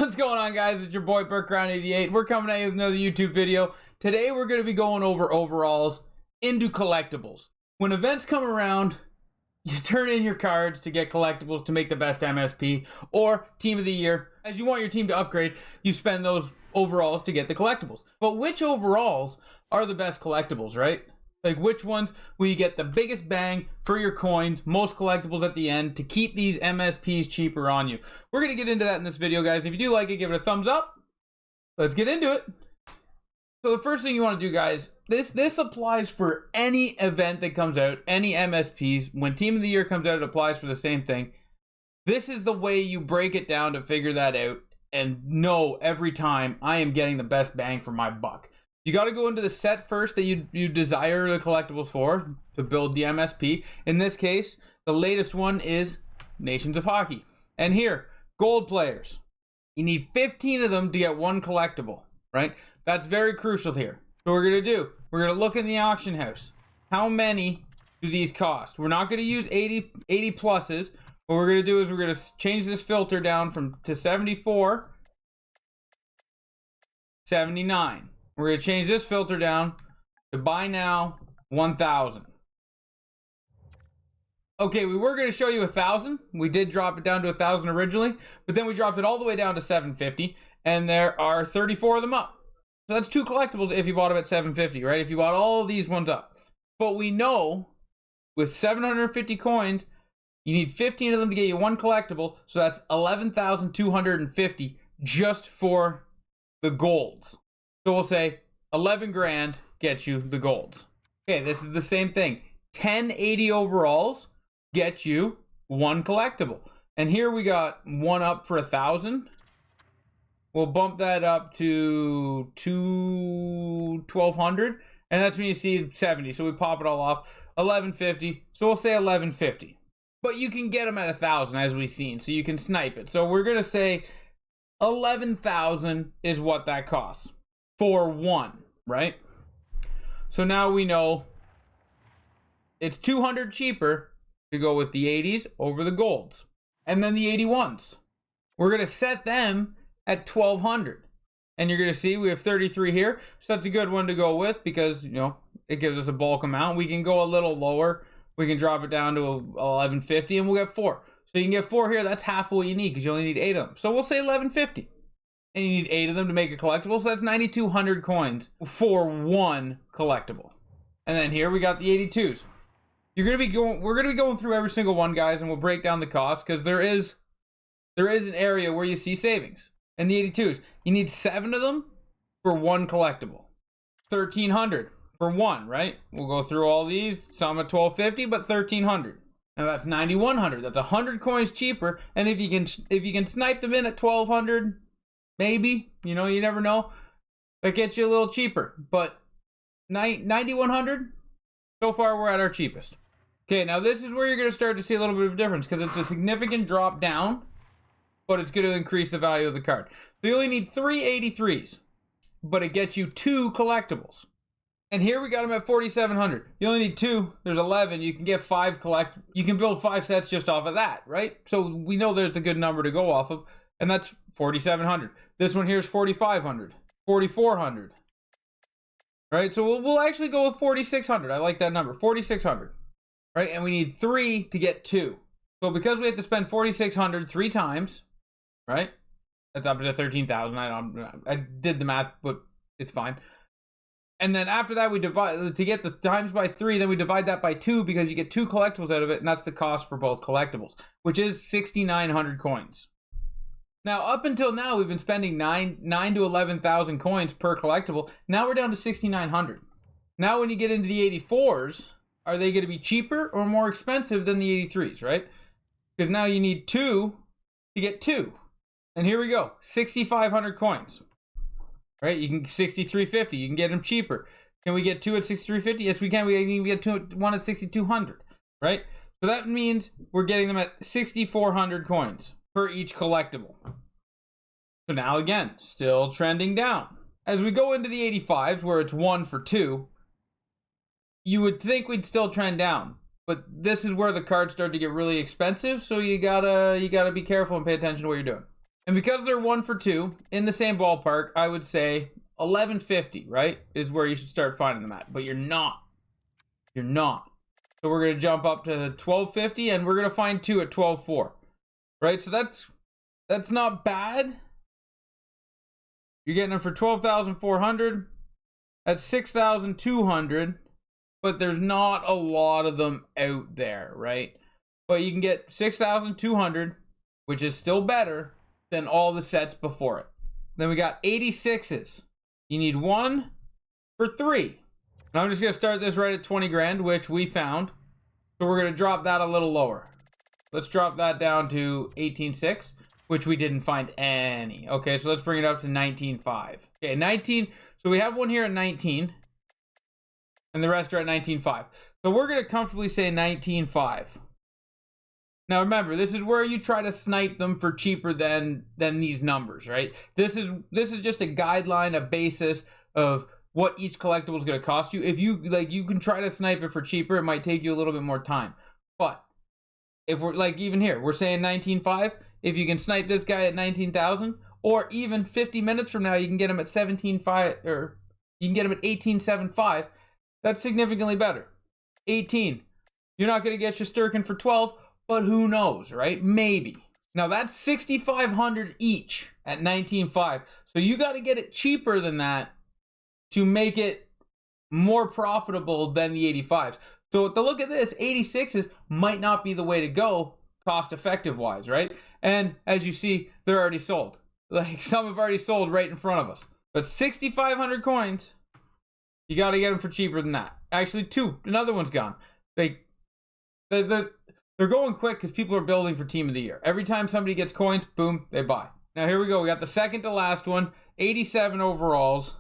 What's going on, guys? It's your boy Burkround88. We're coming at you with another YouTube video. Today we're going to be going over overalls into collectibles. When events come around, you turn in your cards to get collectibles to make the best MSP or team of the year. As you want your team to upgrade, you spend those overalls to get the collectibles. But which overalls are the best collectibles, right? Like, which ones will you get the biggest bang for your coins, most collectibles at the end to keep these MSPs cheaper on you? We're going to get into that in this video, guys. If you do like it, give it a thumbs up. Let's get into it. So the first thing you want to do, guys, this applies for any event that comes out, any MSPs. When Team of the Year comes out, it applies for the same thing. This is the way you break it down to figure that out and know every time I am getting the best bang for my buck. You got to go into the set first that you desire the collectibles for to build the MSP. In this case, the latest one is Nations of Hockey. And here, gold players. You need 15 of them to get one collectible, right? That's very crucial here. So what we're going to do, we're going to look in the auction house. How many do these cost? We're not going to use 80 pluses. What we're going to do is we're going to change this filter down to 74, 79. We're going to change this filter down to buy now 1,000. Okay, we were going to show you 1,000. We did drop it down to 1,000 originally, but then we dropped it all the way down to 750, and there are 34 of them up. So that's 2 collectibles if you bought them at 750, right? If you bought all of these ones up. But we know with 750 coins, you need 15 of them to get you one collectible, so that's 11,250 just for the golds. So we'll say 11 grand gets you the golds. Okay, this is the same thing. 1080 overalls get you one collectible. And here we got one up for 1,000. We'll bump that up to 1,200. And that's when you see 70. So we pop it all off. 1150. So we'll say 1150. But you can get them at 1,000 as we've seen. So you can snipe it. So we're going to say 11,000 is what that costs. For one, right? So now we know it's 200 cheaper to go with the 80s over the golds. And then the 81s. We're going to set them at 1,200. And you're going to see we have 33 here. So that's a good one to go with because, you know, it gives us a bulk amount. We can go a little lower. We can drop it down to 1150 and we'll get 4. So you can get 4 here. That's half of what you need because you only need 8 of them. So we'll say 1150. And you need 8 of them to make a collectible, so that's 9,200 coins for one collectible. And then here we got the 82s. We're gonna be going through every single one, guys, and we'll break down the cost because there is an area where you see savings. And the 82s, you need 7 of them for one collectible. 1,300 for one, right? We'll go through all these. Some at 1,250, but 1,300. Now that's 9,100. That's 100 coins cheaper. And if you can snipe them in at 1,200. Maybe, you know, you never know. That gets you a little cheaper. But 9,100, so far we're at our cheapest. Okay, now this is where you're going to start to see a little bit of a difference because it's a significant drop down, but it's going to increase the value of the card. So you only need 3 83s, but it gets you 2 collectibles. And here we got them at 4,700. You only need 2. There's 11. You can get 5 You can build 5 sets just off of that, right? So we know there's a good number to go off of, and that's 4,700. This one here is 4,500, 4,400. Right, so we'll actually go with 4,600. I like that number, 4,600. Right, and we need 3 to get 2. So because we have to spend 4,600 3 times, right? That's up to 13,000. I did the math, but it's fine. And then after that, we divide to get the times by 3. Then we divide that by 2 because you get 2 collectibles out of it, and that's the cost for both collectibles, which is 6,900 coins. Now, up until now, we've been spending 9 to 11,000 coins per collectible. Now we're down to 6,900. Now, when you get into the 84s, are they going to be cheaper or more expensive than the 83s, right? Because now you need 2 to get 2. And here we go, 6,500 coins. Right? You can 6,350. You can get them cheaper. Can we get 2 at 6,350? Yes, we can. We can get 1 at 6,200. Right? So that means we're getting them at 6,400 coins per each collectible. So now again, still trending down. As we go into the 85s, where it's 1 for 2, you would think we'd still trend down. But this is where the cards start to get really expensive, so you gotta be careful and pay attention to what you're doing. And because they're 1 for 2 in the same ballpark, I would say 1150, right, is where you should start finding them at. But you're not. You're not. So we're going to jump up to 1250, and we're going to find 2 at 12.4, right? So that's not bad. You're getting them for 12,400. That's 6,200. But there's not a lot of them out there, right? But you can get 6,200, which is still better than all the sets before it. Then we got 86s. You need 1 for 3. And I'm just going to start this right at 20 grand, which we found. So we're going to drop that a little lower. Let's drop that down to 18.6, which we didn't find any. Okay, so let's bring it up to 19.5. Okay, 19. So we have one here at 19. And the rest are at 19.5. So we're going to comfortably say 19.5. Now remember, this is where you try to snipe them for cheaper than these numbers, right? This is just a guideline, a basis of what each collectible is going to cost you. If you you can try to snipe it for cheaper. It might take you a little bit more time. But if we're like even here, we're saying 19.5. If you can snipe this guy at 19,000, or even 50 minutes from now, you can get him at 17.5, or you can get him at 18.75. That's significantly better. 18. You're not going to get your Sturkin for 12. But who knows, right? Maybe. Now that's 6,500 each at 19.5. So you got to get it cheaper than that to make it more profitable than the 85s. So to look at this, 86s might not be the way to go cost effective wise, right? And as you see, they're already sold. Like some have already sold right in front of us. But 6,500 coins, you got to get them for cheaper than that. Actually, another one's gone. They're going quick because people are building for Team of the Year. Every time somebody gets coins, boom, they buy. Now here we go. We got the second to last one. 87 overalls.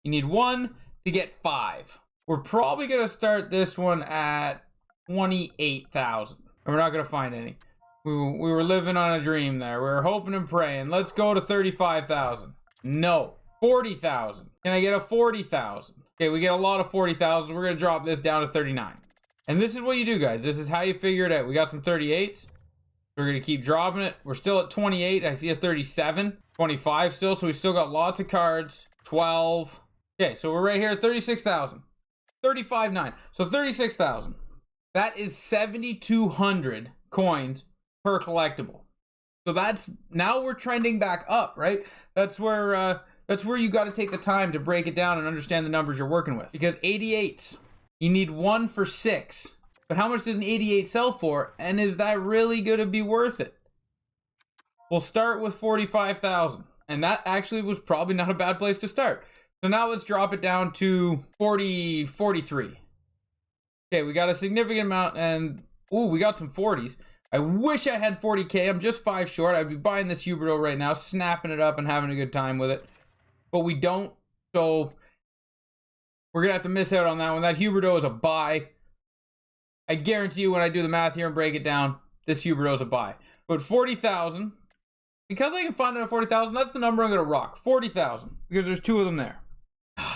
You need 1 to get 5. We're probably going to start this one at 28,000. And we're not going to find any. We were living on a dream there. We were hoping and praying. Let's go to 35,000. No. 40,000. Can I get a 40,000? Okay, we get a lot of 40,000. We're going to drop this down to 39. And this is what you do, guys. This is how you figure it out. We got some 38s. We're going to keep dropping it. We're still at 28. I see a 37. 25 still. So we still got lots of cards. 12. Okay, so we're right here at 36,000. 35.9. So 36,000. That is 7,200 coins per collectible. So that's, now we're trending back up, right? That's where you got to take the time to break it down and understand the numbers you're working with. Because 88s. You need 1 for 6. But how much does an 88 sell for? And is that really going to be worth it? We'll start with 45,000. And that actually was probably not a bad place to start. So now let's drop it down to 43. Okay, we got a significant amount. And, ooh, we got some 40s. I wish I had 40K. I'm just 5 short. I'd be buying this Huberto right now, snapping it up and having a good time with it. But we don't. So we're going to have to miss out on that one. That Huberto is a buy. I guarantee you when I do the math here and break it down, this Huberto is a buy. But 40,000, because I can find it at 40,000, that's the number I'm going to rock. 40,000, because there's 2 of them there.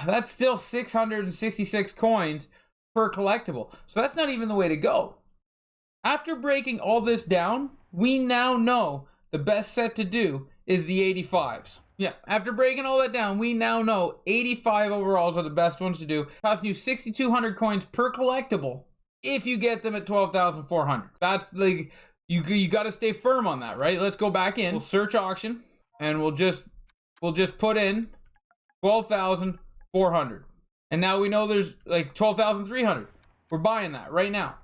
That's still 666 coins per collectible. So that's not even the way to go. After breaking all this down, we now know the best set to do is the 85s. Yeah, after breaking all that down, we now know 85 overalls are the best ones to do. Costing you 6,200 coins per collectible if you get them at 12,400. That's like, you got to stay firm on that, right? Let's go back in. We'll search auction, and we'll just put in 12,400. And now we know there's like 12,300. We're buying that right now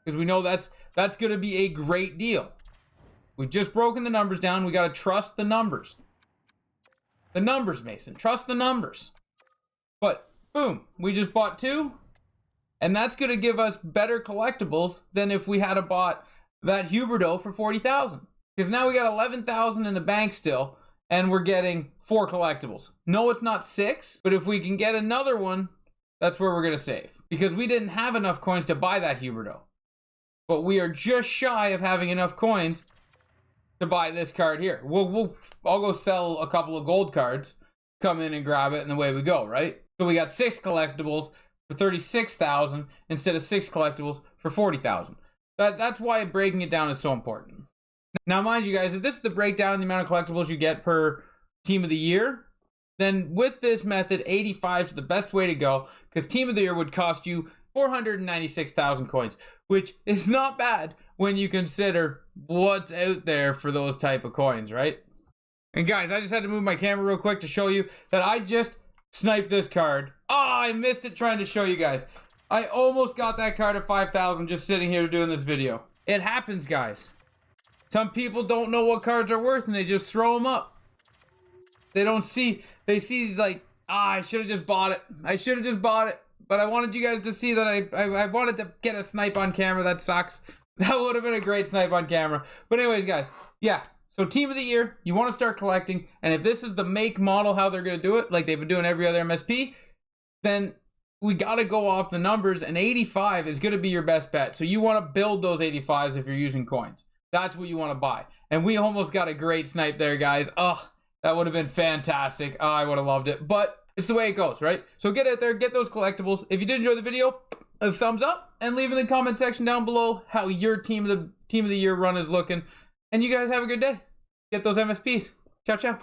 because we know that's going to be a great deal. We've just broken the numbers down. We got to trust the numbers. The numbers, Mason. Trust the numbers. But, boom, we just bought 2. And that's going to give us better collectibles than if we had bought that Huberto for 40,000. Because now we got 11,000 in the bank still, and we're getting 4 collectibles. No, it's not 6, but if we can get another one, that's where we're going to save. Because we didn't have enough coins to buy that Huberto. But we are just shy of having enough coins to buy this card here. I'll go sell a couple of gold cards, come in and grab it, and away we go, right? So we got 6 collectibles for 36,000 instead of 6 collectibles for 40,000. That's why breaking it down is so important. Now, mind you guys, if this is the breakdown in the amount of collectibles you get per team of the year, then with this method, 85 is the best way to go, because team of the year would cost you 496,000 coins, which is not bad when you consider what's out there for those type of coins, right? And guys, I just had to move my camera real quick to show you that I just sniped this card. Oh, I missed it trying to show you guys. I almost got that card at 5,000 just sitting here doing this video. It happens, guys. Some people don't know what cards are worth and they just throw them up. They don't see, they see like, I should have just bought it. I should have just bought it. But I wanted you guys to see that I wanted to get a snipe on camera. That sucks. That would have been a great snipe on camera. But anyways, guys, yeah. So team of the year, you want to start collecting. And if this is the make model, how they're going to do it, like they've been doing every other MSP, then we got to go off the numbers. And 85 is going to be your best bet. So you want to build those 85s if you're using coins. That's what you want to buy. And we almost got a great snipe there, guys. Ugh, that would have been fantastic. Oh, I would have loved it. But it's the way it goes, right? So get out there, get those collectibles. If you did enjoy the video, a thumbs up, and leave in the comment section down below how your team of the year run is looking. And you guys have a good day. Get those MSPs. Ciao, ciao.